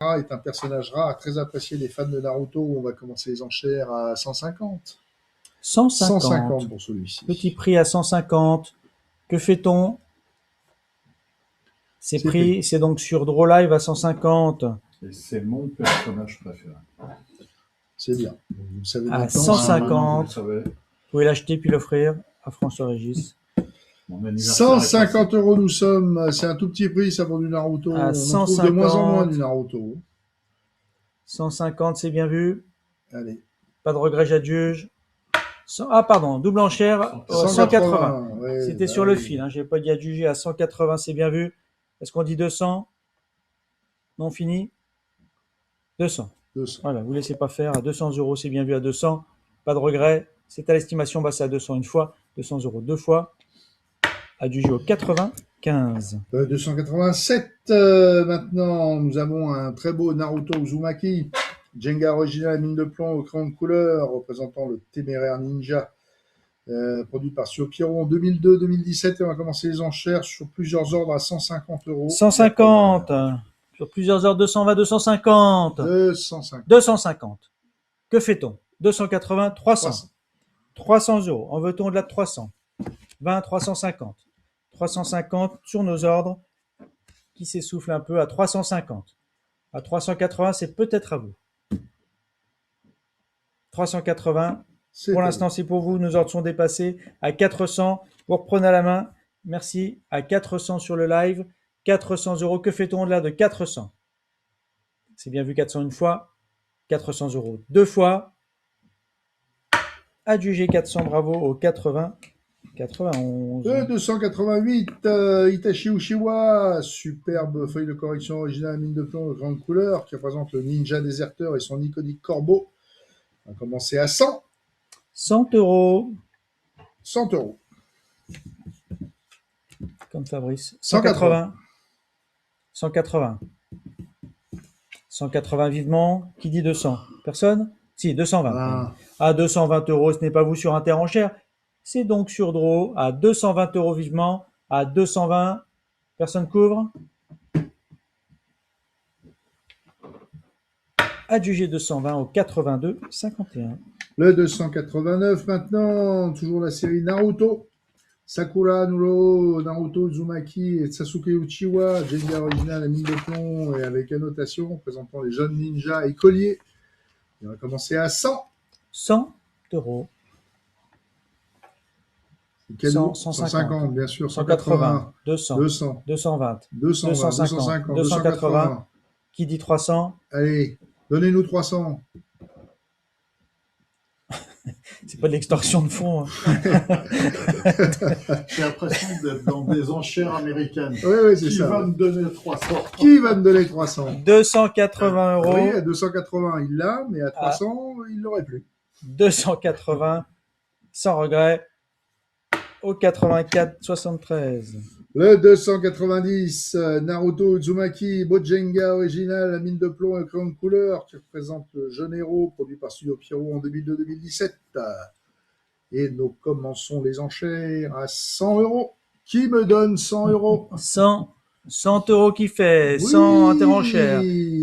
est un personnage rare, très apprécié des fans de Naruto. On va commencer les enchères à 150. 150. 150 pour celui-ci. Petit prix à 150. Que fait-on? C'est pris, c'est donc sur Draw Live à 150. Et c'est mon personnage préféré. C'est bien. Vous savez À maintenant, 150. Vous Vous pouvez l'acheter puis l'offrir à François-Régis. 150 €, nous sommes. C'est un tout petit prix, ça, pour du Naruto. À On en 150. trouve de moins en moins du Naruto. 150, c'est bien vu. Allez. Pas de regret, j'adjuge. Ah, pardon, double enchère, 180. Ouais, c'était sur le fil, hein, j'ai pas dit adjugé à 180, c'est bien vu. Est-ce qu'on dit 200? Non, fini 200. 200. Voilà, vous laissez pas faire. À 200 €, c'est bien vu à 200. Pas de regret. C'est à l'estimation, bah, c'est à 200 une fois, 200 € deux fois. Adjugé au 95. 287. Maintenant, nous avons un très beau Naruto Uzumaki. Jenga original mine de plomb au crayon de couleur, représentant le téméraire ninja, produit par Sio Pierrot en 2002-2017. Et on va commencer les enchères sur plusieurs ordres à 150 €. 150. Sur plusieurs heures, 220, 250. 250. 250. Que fait-on? 280, 300. 300 €. En veut-on au-delà de 300? 20, 350. 350 sur nos ordres qui s'essoufflent un peu à 350. À 380, c'est peut-être à vous. 380. Pour l'instant, c'est pour vous. Nos ordres sont dépassés. À 400, vous reprenez à la main. Merci. À 400 sur le live. 400 €. Que fait-on au-delà de 400? C'est bien vu, 400 une fois. 400 € deux fois. Adjugé 400, bravo au 80. 91. 288, Itachi Uchiwa, superbe feuille de correction originale mine de plomb de grande couleur qui représente le ninja déserteur et son iconique corbeau. On va commencer à 100. 100 €. 100 €. Comme Fabrice. 180. 180. 180 vivement. Qui dit 200? Personne? Si, 220. À 220 €, ce n'est pas vous sur Interenchère. C'est donc sur Draw à 220 € vivement. À 220. Personne couvre? Adjugé 220 au 82, 51. Le 289 maintenant, toujours la série Naruto. Sakura Nuro, Naruto Uzumaki et Sasuke Uchiwa, Jenga original à mine de plomb et avec annotation présentant les jeunes ninjas écoliers. Et on va commencer à 100. 100 €. 150, bien sûr. 180, 200, 200, 220, 250, 250, 280. Qui dit 300? Allez, donnez-nous 300. C'est pas de l'extorsion de fonds. J'ai l'impression d'être dans des enchères américaines. Oui, c'est ça. Qui va me donner 300? Qui va me donner 300? 280 €. Oui, à 280, il l'a, mais à 300, il l'aurait plus. 280, sans regret, au 84, 73. Le 290, Naruto Uzumaki, Bojenga original, la mine de plomb et crayon de couleur, qui représente le jeune héros, produit par Studio Pierrot en 2002-2017. Et nous commençons les enchères à 100 €. Qui me donne 100 €? 100 € qui fait, oui, 100 Interenchères.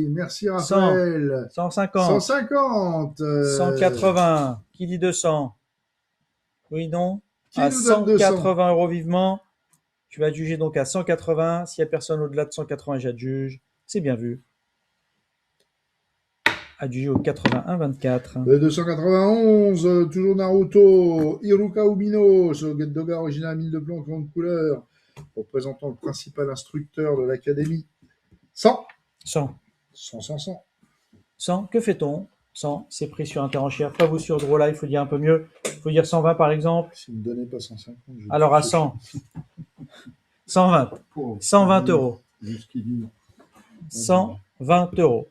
Merci Raphaël. 150. 150. 180. Qui dit 200? Oui, non. Qui à nous donne 180 € vivement. Tu vas juger donc à 180. S'il n'y a personne au-delà de 180, j'adjuge. C'est bien vu. Adjugé au 81, 24. Le 291, toujours Naruto, Iruka Umino, sur le Doga original mine de plomb, grande couleur, représentant le principal instructeur de l'académie. 100. 100. 100, 100, 100. 100, que fait-on? 100, c'est pris sur Interenchère. Pas vous sur Draw Live, il faut dire un peu mieux. Il faut dire 120 par exemple. Si vous ne donnez pas 150, alors à 100. 120. 120 €. 120 €.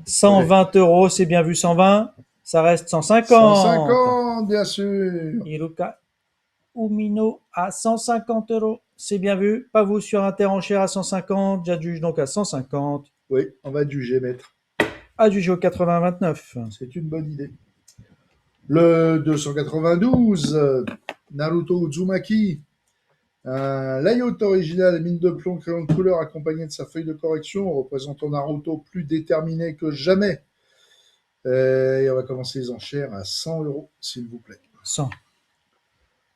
120 €, c'est bien vu, 120. Ça reste 150. 150, bien sûr. Iruka Umino à 150 €. C'est bien vu. Pas vous sur Interenchère à 150. J'adjuge donc à 150. Oui, on va juger, maître. Adjugé au 80, 29. C'est une bonne idée. Le 292, Naruto Uzumaki, Un layout original, mine de plomb, crayon de couleur accompagné de sa feuille de correction, représentant Naruto plus déterminé que jamais. Et on va commencer les enchères à 100 €, s'il vous plaît. 100.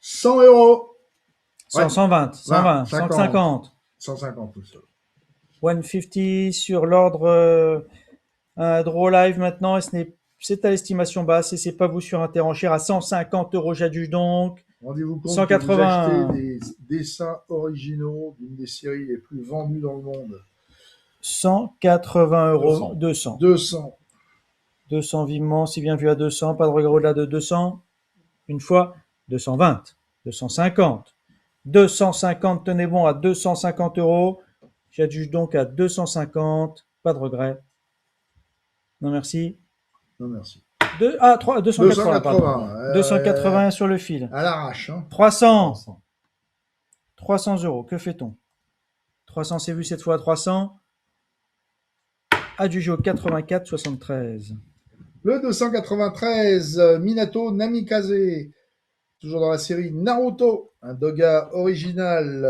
100 €. 100, Ouais. 120, 120, 50. 150. 150 tout seul. 150 sur l'ordre draw live maintenant. C'est à l'estimation basse et c'est pas vous sur Interenchère à 150 € j'adjuge donc. Rendez-vous compte 180. que vous achetez des dessins originaux d'une des séries les plus vendues dans le monde. 180 €, 200. 200. 200 vivement, si bien vu à 200, pas de regret au-delà de 200. Une fois, 220, 250, 250, tenez bon à 250 €. J'adjuge donc à 250, pas de regret. Non merci. Non, merci. 280, 280. pardon. 280 sur le fil. À l'arrache. Hein. 300. 300 €, que fait-on? 300, c'est vu cette fois à 300. Adjugé au 84,73. Le 293, Minato Namikaze. Toujours dans la série Naruto. Un doga original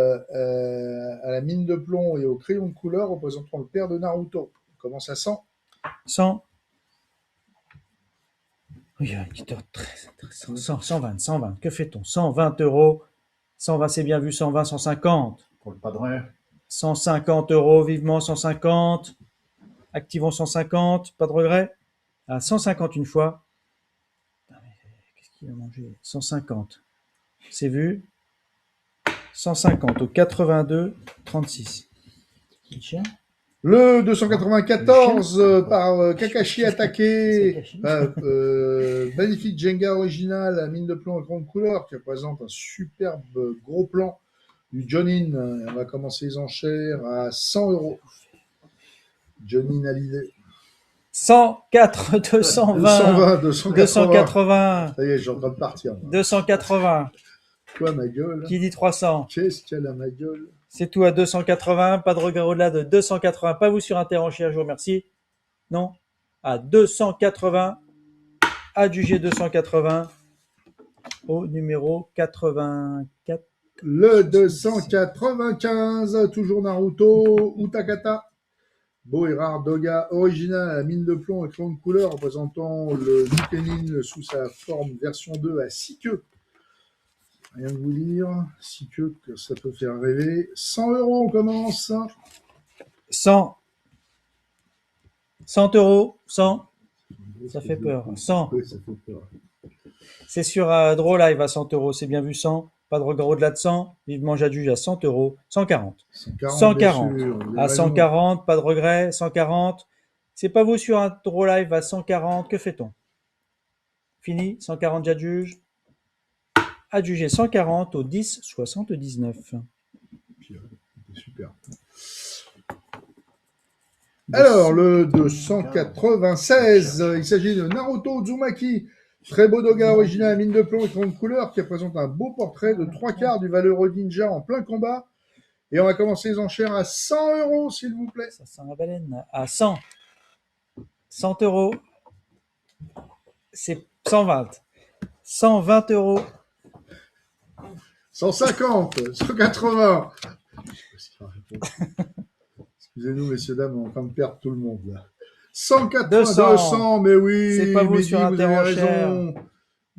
à la mine de plomb et au crayon de couleur représentant le père de Naruto. On commence à 100. 100. Oui, il y a une petite heure 100, 120, 120. Que fait-on? 120 €. 120, c'est bien vu. 120, 150. Pour le padré. 150 €, vivement 150. Activons 150, pas de regret. À 150 une fois. Qu'est-ce qu'il a mangé? 150. C'est vu. 150 au 82, 36. Le 294 par Kakashi attaqué. Magnifique Jenga original à mine de plomb à grande couleur qui représente un superbe gros plan du Jonin. On va commencer les enchères à 100 €. Jonin Hallyday. 104, 220, 280. Ça y est, j'ai en train de partir. 280. Quoi, ma gueule? Qui dit 300? Qu'est-ce qu'elle a, ma gueule? C'est tout à 280. Pas de regret au-delà de 280. Pas vous sur Interenchère, je vous remercie. Non. À 280. Adjugé 280. Au numéro 84. Le 295, toujours Naruto, Utakata. Beau et rare doga original à la mine de plomb et crayon de couleur représentant le Nukenin sous sa forme version 2 à 6 queues. Rien de vous dire, 6 queues, que ça peut faire rêver. 100 €, on commence. 100. 100 €. 100. Ça fait peur. 100. Oui, ça fait peur. C'est sur Draw Live à 100 €. C'est bien vu 100. Pas de regret au-delà de 100. Vivement j'adjuge à 100 €. 140. 140. À 140, pas de regret. 140. C'est pas vous sur un Draw Live à 140. Que fait-on? Fini. 140, j'adjuge. Adjugé 140 au 10,79. Super. Alors, le 296, il s'agit de Naruto Uzumaki. Très beau doga original à mine de plomb et crayon de couleur qui représente un beau portrait de 3/4 du valeureux ninja en plein combat. Et on va commencer les enchères à 100 €, s'il vous plaît. Ça sent la baleine. À 100. 100 €. C'est 120. 120 €. 150, 180. Excusez-nous, messieurs, dames, on est en train de perdre tout le monde, là. 180, 200, mais oui. C'est pas vous Mehdi, sur vous avez Interenchère. raison.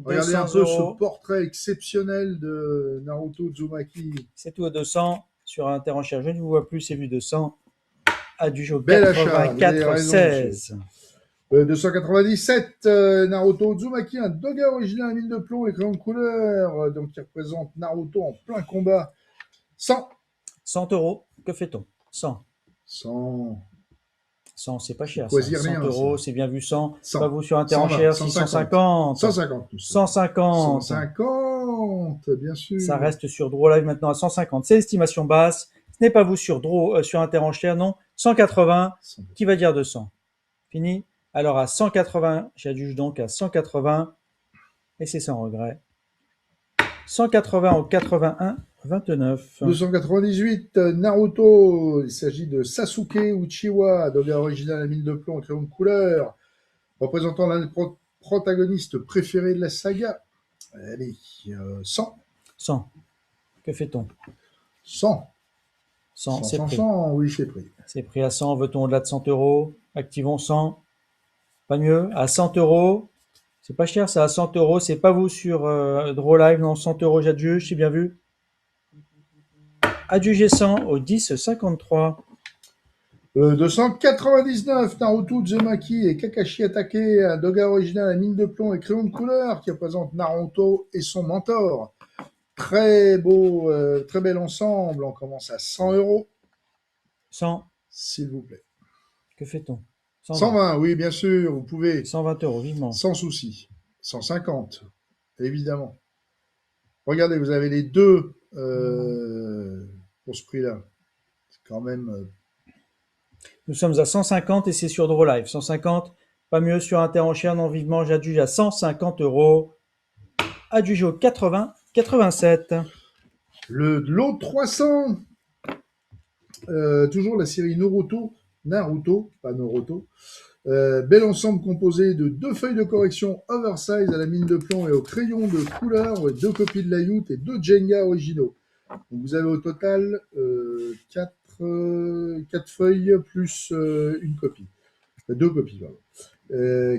Regardez un peu ce portrait exceptionnel de Naruto Uzumaki. C'est tout à 200 sur Interenchère. Je ne vous vois plus, c'est vu 200. Adjugé au Bel 84,16. 297, Naruto Uzumaki, un doga original à mine de plomb et crayon de couleur, donc qui représente Naruto en plein combat. 100. 100 €. Que fait-on? 100. 100. 100, c'est pas cher. 100 €, c'est bien vu 100. 100. Pas vous sur Interenchère, 150. 150. 150. 150. 150, bien sûr. Ça reste sur Draw Live maintenant à 150. C'est l'estimation basse. Ce n'est pas vous sur sur Interenchère, non. 180. Qui va dire 200? Fini. Alors à 180, j'adjuge donc à 180. Et c'est sans regret. 180 au 81, 29. 298, Naruto. Il s'agit de Sasuke Uchiwa, doga original à mine de plomb et crayon de couleur, représentant l'un des protagonistes préférés de la saga. Allez, 100. 100. Que fait-on? 100. 100, c'est 100, pris. 100, oui, c'est pris. C'est pris à 100. Veut-on au-delà de 100 euros? Activons 100. Pas mieux. À 100 euros. C'est pas cher, ça, à 100 euros. C'est pas vous sur Draw Live. Non, 100 euros, j'adjuge. C'est bien vu. Adjugé 100 au 10,53. 299, Naruto Uzumaki et Kakashi attaqué, un doga original à mine de plomb et crayon de couleur qui représente Naruto et son mentor. Très beau, très bel ensemble. On commence à 100 euros. 100. S'il vous plaît. Que fait-on? 120, oui, bien sûr, vous pouvez. 120 euros, vivement. Sans souci. 150, évidemment. Regardez, vous avez les deux pour ce prix-là. C'est quand même... Nous sommes à 150 et c'est sur Draw Live. 150, pas mieux sur Interenchère. Non, vivement, j'adjuge à 150 euros. Adjugé au 80, 87. Le lot 300, toujours la série Naruto, pas Naruto. Bel ensemble composé de 2 feuilles de correction oversize à la mine de plomb et au crayon de couleur, 2 copies de Layut et 2 Jenga originaux. Donc vous avez au total 4 feuilles plus une copie. 2 copies, pardon.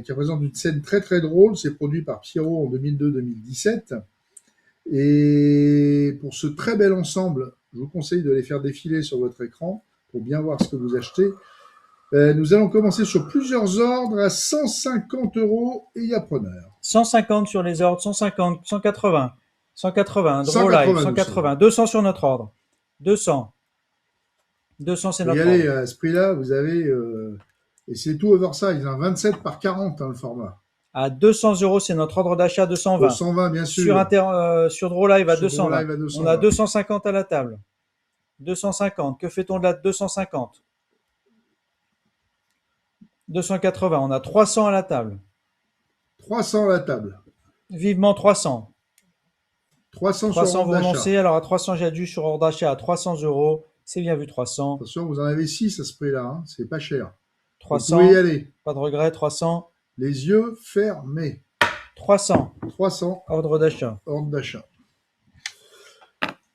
Qui représente une scène très très drôle. C'est produit par Pierrot en 2002-2017. Et pour ce très bel ensemble, je vous conseille de les faire défiler sur votre écran pour bien voir ce que vous achetez. Nous allons commencer sur plusieurs ordres à 150 euros et il y a preneur. 150 sur les ordres, 150, 180, 180, Draw Live, 180, 200 sur notre ordre. 200. 200, c'est notre ordre. Regardez, à ce prix-là, vous avez... et c'est tout oversize, 27 par 40 le format. À 200 euros, c'est notre ordre d'achat, 220. 220, bien sûr. Sur Draw Live à Sur 220. Draw Live à 220. On a 250 à la table. 250. Que fait-on de là de 250? 280. On a 300 à la table. 300 à la table. Vivement 300. 300 300 sur vous ordre d'achat. renoncez. Alors à 300, j'adjuge sur ordre d'achat à 300 euros. C'est bien vu 300. Attention, vous en avez 6 à ce prix-là. Hein. C'est pas cher. 300. Vous pouvez y aller. Pas de regret. 300. Les yeux fermés. 300. 300. Ordre d'achat. Ordre d'achat.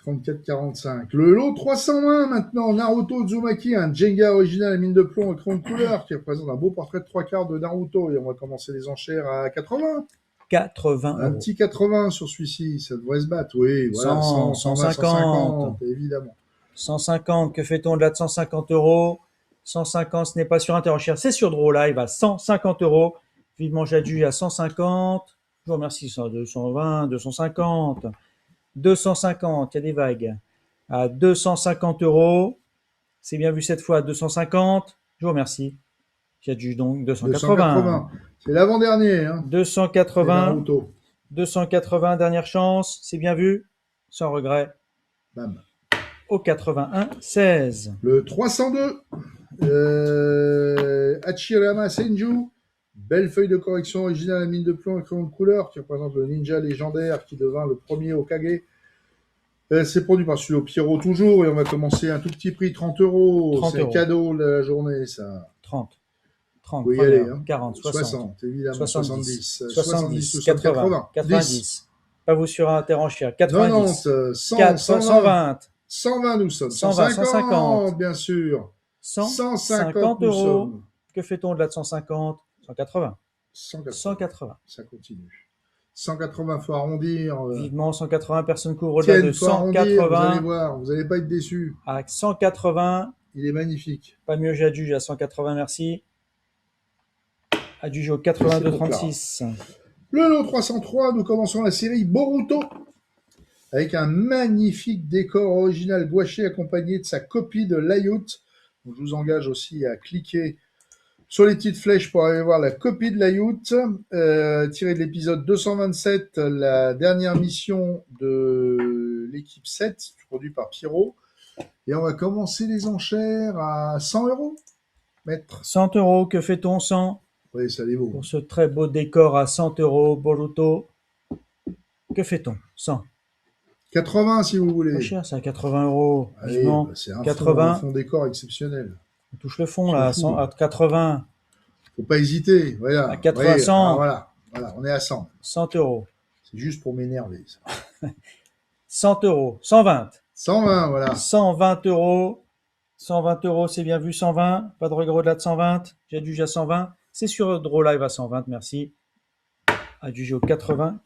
34,45. Le lot 320 maintenant. Naruto Uzumaki, un Jenga original à mine de plomb et crayon de couleur qui représente un beau portrait de 3/4 de Naruto. Et on va commencer les enchères à 80. 80 Un euros. petit 80 sur celui-ci. Ça devrait se battre. Oui, voilà. 100, 120, 150. Évidemment. 150. Que fait-on au-delà de 150 euros? 150, ce n'est pas sur Interenchère, c'est sur Draw Live à 150 euros. Vivement j'adjuge à 150. Je vous remercie. 220, 250. 250, il y a des vagues. À 250 euros. C'est bien vu cette fois à 250. Je vous remercie. J'adjuge donc 280. 280. C'est l'avant-dernier. Hein. 280. Naruto. 280, dernière chance. C'est bien vu. Sans regret. Bam. Au 81, 16. Le 302. Hachirama Senju. Belle feuille de correction originale à mine de plomb et crayon de couleur qui représente le ninja légendaire qui devint le premier Hokage. C'est produit par Studio Pierrot toujours et on va commencer un tout petit prix, 30 euros. 30 C'est un euros. cadeau de la journée, ça. 30. 30, Vous y première, allez, hein. 40, 60, 60, évidemment. 70, 70, 80, 90. Pas vous sur Interenchère. 90. 90, 100, 400, 120. 120. 120 nous sommes. 120, 150, bien sûr. 150 nous euros. sommes. Que fait-on au-delà de 150? 180. 180. 180. Ça continue. 180, faut arrondir. Vivement 180, personne couvre au-delà de Faut arrondir, vous allez 180 voir, vous n'allez pas être déçus. à 180. Il est magnifique. Pas mieux, j'adjuge à 180, merci. Adjuge au 82,36. Le lot 303, nous commençons la série Boruto avec un magnifique décor original gouaché accompagné de sa copie de Layut. Donc, je vous engage aussi à cliquer sur les petites flèches pour aller voir la copie de Layut, tirée de l'épisode 227, la dernière mission de l'équipe 7, produit par Pierrot. Et on va commencer les enchères à 100 euros. Maître. 100 euros, que fait-on 100? Oui, ça les vaut. Pour ce très beau décor à 100 euros, Boruto. Que fait-on 100. 80 si vous voulez. Pas cher, c'est à 80 euros. Allez, Vivement. bah, c'est un 80. fond décor exceptionnel. On touche le fond là, à, 100, à 80. Faut pas hésiter. Voilà. À 80, voyez, 100. Voilà, on est à 100. 100 euros. C'est juste pour m'énerver. Ça. 100 euros. 120. 120, voilà. 120 euros. 120 euros, c'est bien vu. 120. Pas de regret au-delà de 120. J'adjuge à 120. C'est sur Draw Live à 120. Merci. Adjugé au 80.